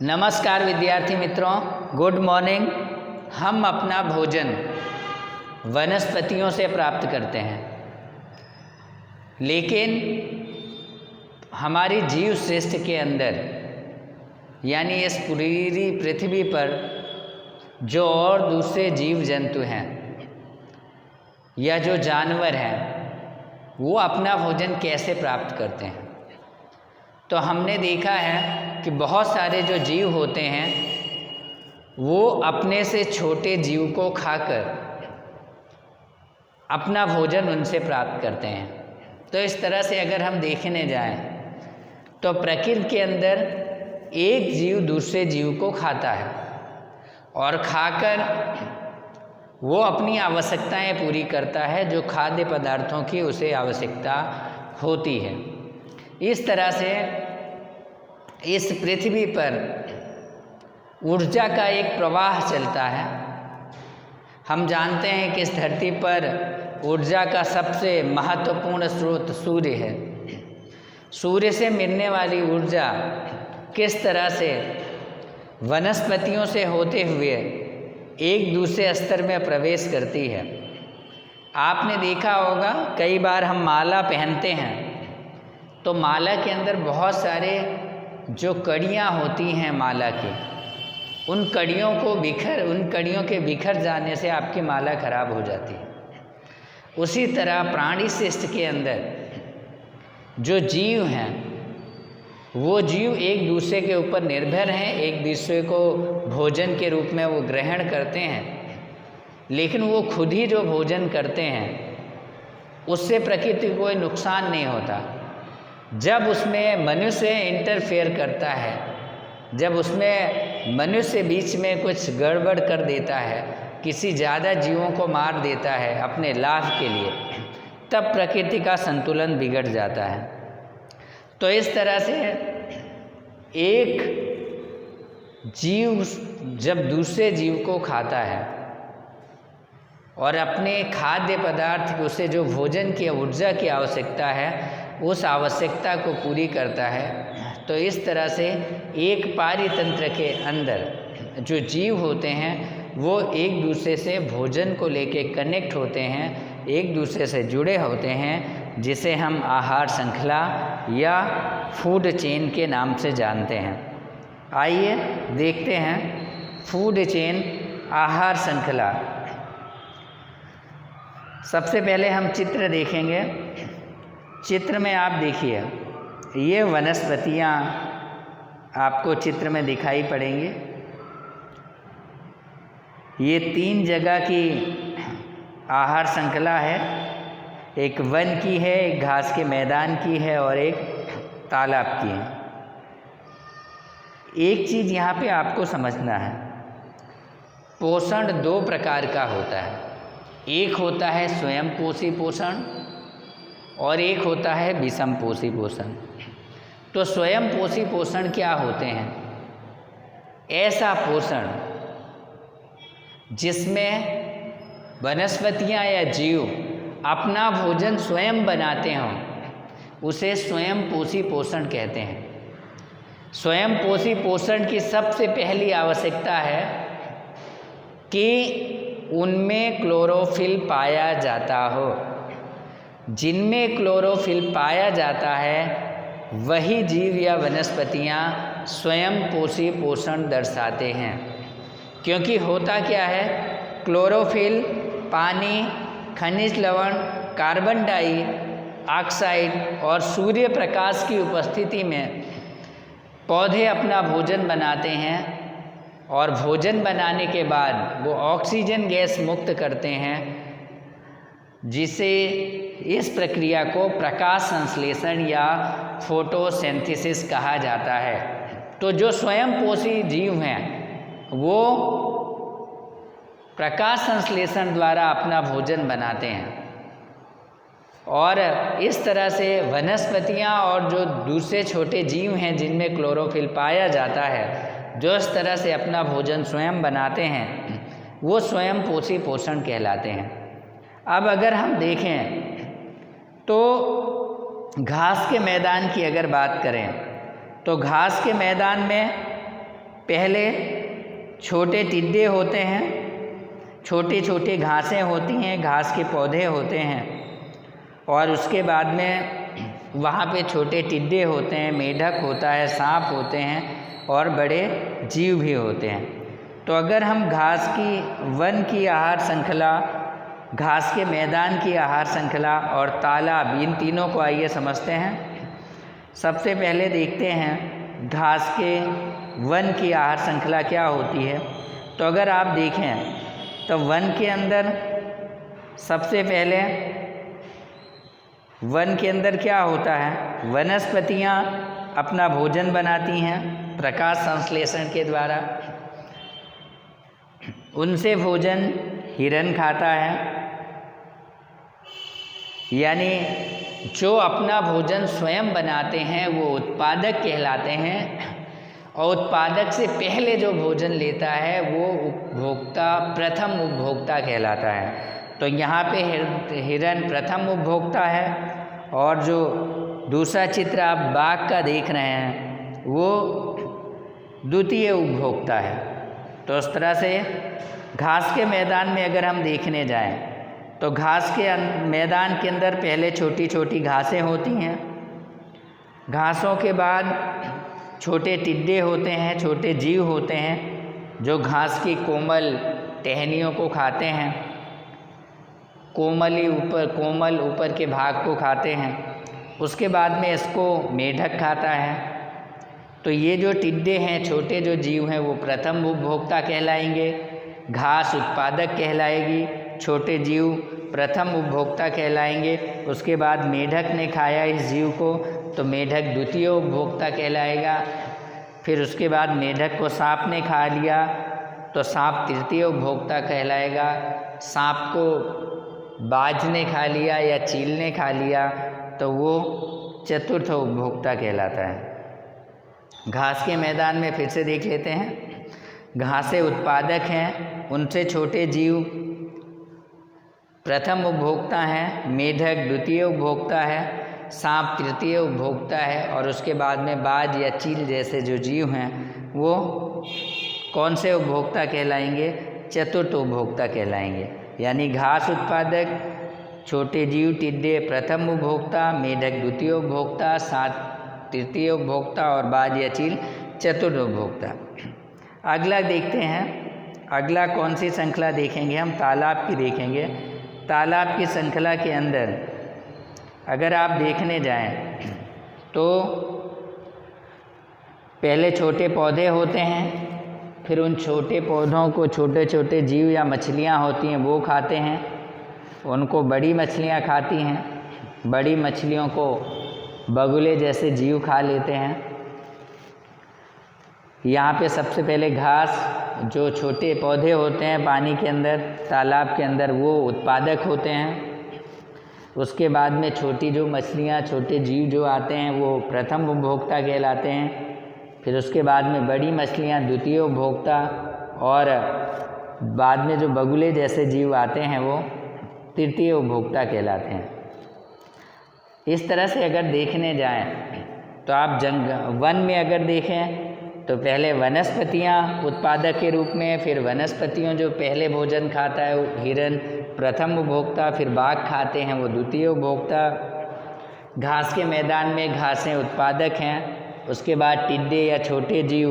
नमस्कार विद्यार्थी मित्रों, गुड मॉर्निंग। हम अपना भोजन वनस्पतियों से प्राप्त करते हैं, लेकिन हमारी जीव सृष्टि के अंदर यानी इस पूरी पृथ्वी पर जो और दूसरे जीव जंतु हैं या जो जानवर हैं वो अपना भोजन कैसे प्राप्त करते हैं। तो हमने देखा है कि बहुत सारे जो जीव होते हैं वो अपने से छोटे जीव को खाकर अपना भोजन उनसे प्राप्त करते हैं। तो इस तरह से अगर हम देखने जाएं तो प्रकृति के अंदर एक जीव दूसरे जीव को खाता है और खाकर वो अपनी आवश्यकताएं पूरी करता है, जो खाद्य पदार्थों की उसे आवश्यकता होती है। इस तरह से इस पृथ्वी पर ऊर्जा का एक प्रवाह चलता है। हम जानते हैं कि इस धरती पर ऊर्जा का सबसे महत्वपूर्ण स्रोत सूर्य है। सूर्य से मिलने वाली ऊर्जा किस तरह से वनस्पतियों से होते हुए एक दूसरे स्तर में प्रवेश करती है। आपने देखा होगा कई बार हम माला पहनते हैं तो माला के अंदर बहुत सारे जो कड़ियाँ होती हैं माला की, उन कड़ियों के बिखर जाने से आपकी माला खराब हो जाती है। उसी तरह प्राणी सृष्टि के अंदर जो जीव हैं वो जीव एक दूसरे के ऊपर निर्भर हैं, एक दूसरे को भोजन के रूप में वो ग्रहण करते हैं, लेकिन वो खुद ही जो भोजन करते हैं उससे प्रकृति को कोई नुकसान नहीं होता। जब उसमें मनुष्य इंटरफेयर करता है, जब उसमें मनुष्य बीच में कुछ गड़बड़ कर देता है, किसी ज़्यादा जीवों को मार देता है अपने लाभ के लिए, तब प्रकृति का संतुलन बिगड़ जाता है। तो इस तरह से एक जीव जब दूसरे जीव को खाता है और अपने खाद्य पदार्थ उसे जो भोजन की ऊर्जा की आवश्यकता है उस आवश्यकता को पूरी करता है, तो इस तरह से एक पारितंत्र के अंदर जो जीव होते हैं वो एक दूसरे से भोजन को लेके कनेक्ट होते हैं, एक दूसरे से जुड़े होते हैं, जिसे हम आहार श्रृंखला या फूड चेन के नाम से जानते हैं। आइए देखते हैं फूड चेन, आहार श्रृंखला। सबसे पहले हम चित्र देखेंगे। चित्र में आप देखिए, ये वनस्पतियाँ आपको चित्र में दिखाई पड़ेंगी। ये 3 जगह की आहार श्रृंखला है, एक वन की है, एक घास के मैदान की है और एक तालाब की है। एक चीज़ यहाँ पे आपको समझना है, पोषण 2 प्रकार का होता है। एक होता है स्वयं पोषी पोषण और एक होता है विषम पोषी पोषण। तो स्वयं पोषी पोषण क्या होते हैं? ऐसा पोषण जिसमें वनस्पतियाँ या जीव अपना भोजन स्वयं बनाते हों, उसे स्वयं पोषी पोषण कहते हैं। स्वयं पोषी पोषण की सबसे पहली आवश्यकता है कि उनमें क्लोरोफिल पाया जाता हो। जिनमें क्लोरोफिल पाया जाता है वही जीव या वनस्पतियाँ स्वयं पोषी पोषण दर्शाते हैं। क्योंकि होता क्या है, क्लोरोफिल पानी, खनिज लवण, कार्बन डाइऑक्साइड और सूर्य प्रकाश की उपस्थिति में पौधे अपना भोजन बनाते हैं और भोजन बनाने के बाद वो ऑक्सीजन गैस मुक्त करते हैं, जिसे इस प्रक्रिया को प्रकाश संश्लेषण या फोटोसिंथेसिस कहा जाता है। तो जो स्वयं पोषी जीव हैं वो प्रकाश संश्लेषण द्वारा अपना भोजन बनाते हैं और इस तरह से वनस्पतियाँ और जो दूसरे छोटे जीव हैं जिनमें क्लोरोफिल पाया जाता है, जो इस तरह से अपना भोजन स्वयं बनाते हैं, वो स्वयं पोषी पोषण कहलाते हैं। अब अगर हम देखें तो घास के मैदान की अगर बात करें तो घास के मैदान में पहले छोटे टिड्डे होते हैं, छोटी छोटी घासें होती हैं, घास के पौधे होते हैं, और उसके बाद में वहाँ पे छोटे टिड्डे होते हैं, मेढक होता है, सांप होते हैं और बड़े जीव भी होते हैं। तो अगर हम घास की वन की आहार श्रृंखला, घास के मैदान की आहार श्रृंखला और तालाब, इन तीनों को आइए समझते हैं। सबसे पहले देखते हैं घास के वन की आहार श्रृंखला क्या होती है। तो अगर आप देखें तो वन के अंदर सबसे पहले वन के अंदर क्या होता है, वनस्पतियाँ अपना भोजन बनाती हैं प्रकाश संश्लेषण के द्वारा। उनसे भोजन हिरन खाता है, यानी जो अपना भोजन स्वयं बनाते हैं वो उत्पादक कहलाते हैं, और उत्पादक से पहले जो भोजन लेता है वो उपभोक्ता, प्रथम उपभोक्ता कहलाता है। तो यहाँ पे हिरन प्रथम उपभोक्ता है, और जो दूसरा चित्र आप बाघ का देख रहे हैं वो द्वितीय उपभोक्ता है। तो इस तरह से घास के मैदान में अगर हम देखने जाएं तो घास के मैदान के अंदर पहले छोटी छोटी घासें होती हैं, घासों के बाद छोटे टिड्डे होते हैं, छोटे जीव होते हैं जो घास की कोमल टहनियों को खाते हैं, कोमल ऊपर के भाग को खाते हैं। उसके बाद में इसको मेढक खाता है। तो ये जो टिड्डे हैं, छोटे जो जीव हैं, वो प्रथम उपभोक्ता कहलाएंगे, घास उत्पादक कहलाएगी, छोटे जीव प्रथम उपभोक्ता कहलाएंगे। उसके बाद मेढक ने खाया इस जीव को तो मेढक द्वितीय उपभोक्ता कहलाएगा। फिर उसके बाद मेढक को सांप ने खा लिया तो सांप तृतीय उपभोक्ता कहलाएगा। सांप को बाज ने खा लिया या चील ने खा लिया तो वो चतुर्थ उपभोक्ता कहलाता है। घास के मैदान में फिर से देख लेते हैं, घासें उत्पादक हैं, उनसे छोटे जीव प्रथम उपभोक्ता हैं, मेढक द्वितीय उपभोक्ता है, सांप तृतीय उपभोक्ता है, और उसके बाद में बाज या चील जैसे जो जीव हैं वो कौन से उपभोक्ता कहलाएंगे, चतुर्थ उपभोक्ता कहलाएंगे। यानी घास उत्पादक, छोटे जीव टिड्डे प्रथम उपभोक्ता, मेढक द्वितीय उपभोक्ता, सांप तृतीय उपभोक्ता और बाज या चील चतुर्थ उपभोक्ता। अगला देखते हैं, अगला कौन सी श्रृंखला देखेंगे हम, तालाब की देखेंगे। तालाब की श्रृंखला के अंदर अगर आप देखने जाएं तो पहले छोटे पौधे होते हैं, फिर उन छोटे पौधों को छोटे छोटे जीव या मछलियां होती हैं वो खाते हैं, उनको बड़ी मछलियां खाती हैं, बड़ी मछलियों को बगुले जैसे जीव खा लेते हैं। यहाँ पे सबसे पहले घास, जो छोटे पौधे होते हैं पानी के अंदर, तालाब के अंदर, वो उत्पादक होते हैं। उसके बाद में छोटी जो मछलियाँ, छोटे जीव जो आते हैं वो प्रथम उपभोक्ता कहलाते हैं। फिर उसके बाद में बड़ी मछलियाँ द्वितीय उपभोक्ता, और बाद में जो बगुले जैसे जीव आते हैं वो तृतीय उपभोक्ता कहलाते हैं। इस तरह से अगर देखने जाएं तो आप वन में अगर देखें तो पहले वनस्पतियाँ उत्पादक के रूप में, फिर वनस्पतियों जो पहले भोजन खाता है वो हिरन प्रथम उपभोक्ता, फिर बाघ खाते हैं वो द्वितीय उपभोक्ता। घास के मैदान में घासें उत्पादक हैं, उसके बाद टिड्डे या छोटे जीव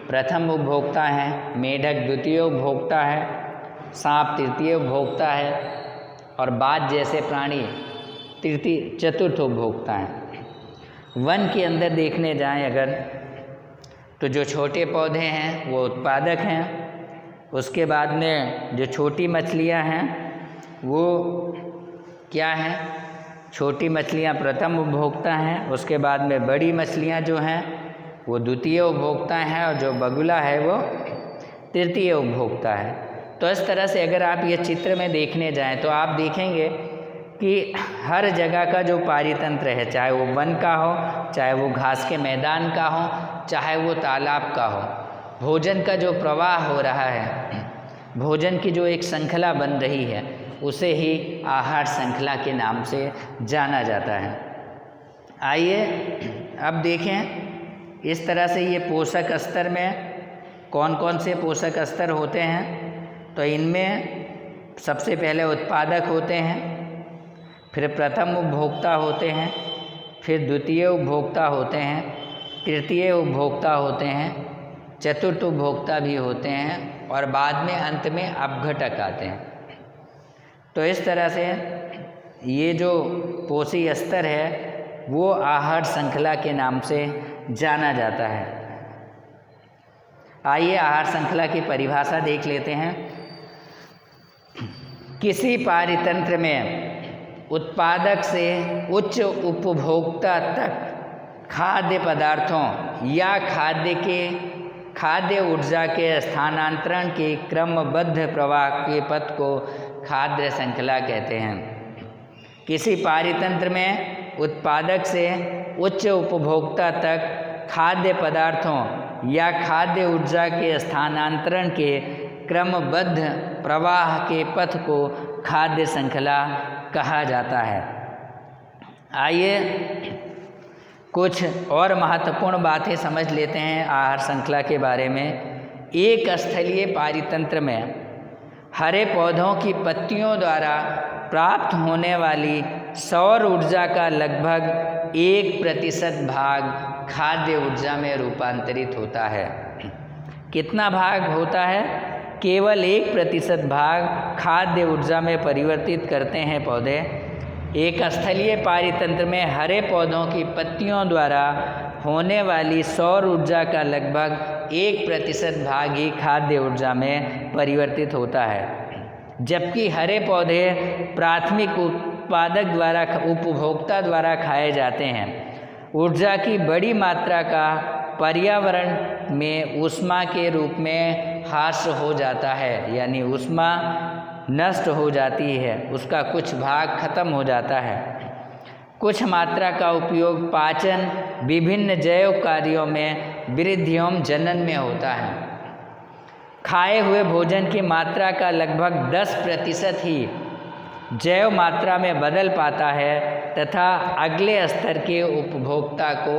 प्रथम उपभोक्ता हैं, मेढक द्वितीय उपभोक्ता है, सांप तृतीय उपभोक्ता है, और बाज जैसे प्राणी चतुर्थ उपभोक्ता हैं। वन के अंदर देखने जाएं अगर तो जो छोटे पौधे हैं वो उत्पादक हैं, उसके बाद में जो छोटी मछलियां हैं वो क्या हैं, छोटी मछलियां प्रथम उपभोक्ता हैं, उसके बाद में बड़ी मछलियां जो हैं वो द्वितीय उपभोक्ता हैं, और जो बगुला है वो तृतीय उपभोक्ता है। तो इस तरह से अगर आप ये चित्र में देखने जाएं तो आप देखेंगे कि हर जगह का जो पारितंत्र है, चाहे वो वन का हो, चाहे वो घास के मैदान का हो, चाहे वो तालाब का हो, भोजन का जो प्रवाह हो रहा है, भोजन की जो एक श्रृंखला बन रही है, उसे ही आहार श्रृंखला के नाम से जाना जाता है। आइए अब देखें, इस तरह से ये पोषक स्तर में कौन कौन से पोषक स्तर होते हैं? तो इनमें सबसे पहले उत्पादक होते हैं, फिर प्रथम उपभोक्ता होते हैं, फिर द्वितीय उपभोक्ता होते हैं, तृतीय उपभोक्ता होते हैं, चतुर्थ उपभोक्ता भी होते हैं और बाद में अंत में अपघटक आते हैं। तो इस तरह से ये जो पोषी स्तर है वो आहार श्रृंखला के नाम से जाना जाता है। आइए आहार श्रृंखला की परिभाषा देख लेते हैं। किसी पारितंत्र में उत्पादक से उच्च उपभोक्ता तक खाद्य पदार्थों या खाद्य ऊर्जा के स्थानांतरण के क्रमबद्ध प्रवाह के पथ को खाद्य श्रृंखला कहते हैं। किसी पारितंत्र में उत्पादक से उच्च उपभोक्ता तक खाद्य पदार्थों या खाद्य ऊर्जा के स्थानांतरण के क्रमबद्ध प्रवाह के पथ को खाद्य श्रृंखला कहा जाता है। आइए कुछ और महत्वपूर्ण बातें समझ लेते हैं आहार श्रृंखला के बारे में। एक स्थलीय पारितंत्र में हरे पौधों की पत्तियों द्वारा प्राप्त होने वाली सौर ऊर्जा का लगभग 1% भाग खाद्य ऊर्जा में रूपांतरित होता है। कितना भाग होता है? केवल 1% भाग खाद्य ऊर्जा में परिवर्तित करते हैं पौधे। एक स्थलीय पारितंत्र में हरे पौधों की पत्तियों द्वारा होने वाली सौर ऊर्जा का लगभग 1% भाग ही खाद्य ऊर्जा में परिवर्तित होता है, जबकि हरे पौधे प्राथमिक उत्पादक द्वारा उपभोक्ता द्वारा खाए जाते हैं। ऊर्जा की बड़ी मात्रा का पर्यावरण में ऊष्मा के रूप में ह्रास हो जाता है, यानी ऊष्मा नष्ट हो जाती है, उसका कुछ भाग खत्म हो जाता है। कुछ मात्रा का उपयोग पाचन, विभिन्न जैव कार्यों में वृद्धि एवं जनन में होता है। खाए हुए भोजन की मात्रा का लगभग 10% ही जैव मात्रा में बदल पाता है तथा अगले स्तर के उपभोक्ता को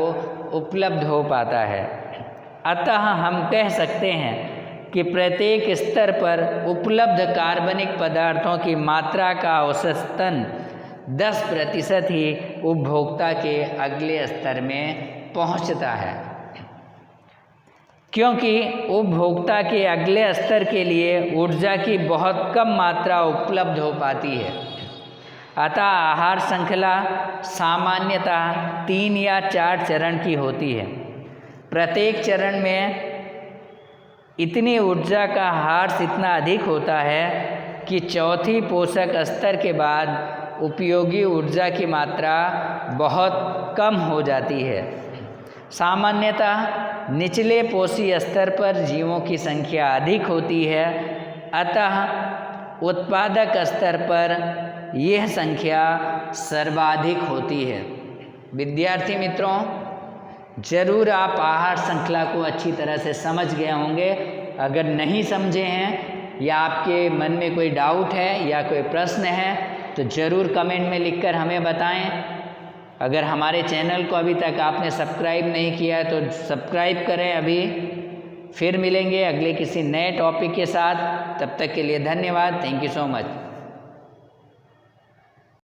उपलब्ध हो पाता है। अतः हम कह सकते हैं कि प्रत्येक स्तर पर उपलब्ध कार्बनिक पदार्थों की मात्रा का औसतन 10% ही उपभोक्ता के अगले स्तर में पहुंचता है, क्योंकि उपभोक्ता के अगले स्तर के लिए ऊर्जा की बहुत कम मात्रा उपलब्ध हो पाती है। अतः आहार श्रृंखला सामान्यतः 3 या 4 चरण की होती है। प्रत्येक चरण में इतनी ऊर्जा का ह्रास इतना अधिक होता है कि चौथी पोषक स्तर के बाद उपयोगी ऊर्जा की मात्रा बहुत कम हो जाती है। सामान्यतः निचले पोषी स्तर पर जीवों की संख्या अधिक होती है, अतः उत्पादक स्तर पर यह संख्या सर्वाधिक होती है। विद्यार्थी मित्रों, जरूर आप आहार श्रृंखला को अच्छी तरह से समझ गए होंगे। अगर नहीं समझे हैं या आपके मन में कोई डाउट है या कोई प्रश्न है तो ज़रूर कमेंट में लिखकर हमें बताएं। अगर हमारे चैनल को अभी तक आपने सब्सक्राइब नहीं किया है तो सब्सक्राइब करें अभी। फिर मिलेंगे अगले किसी नए टॉपिक के साथ। तब तक के लिए धन्यवाद। Thank you so much.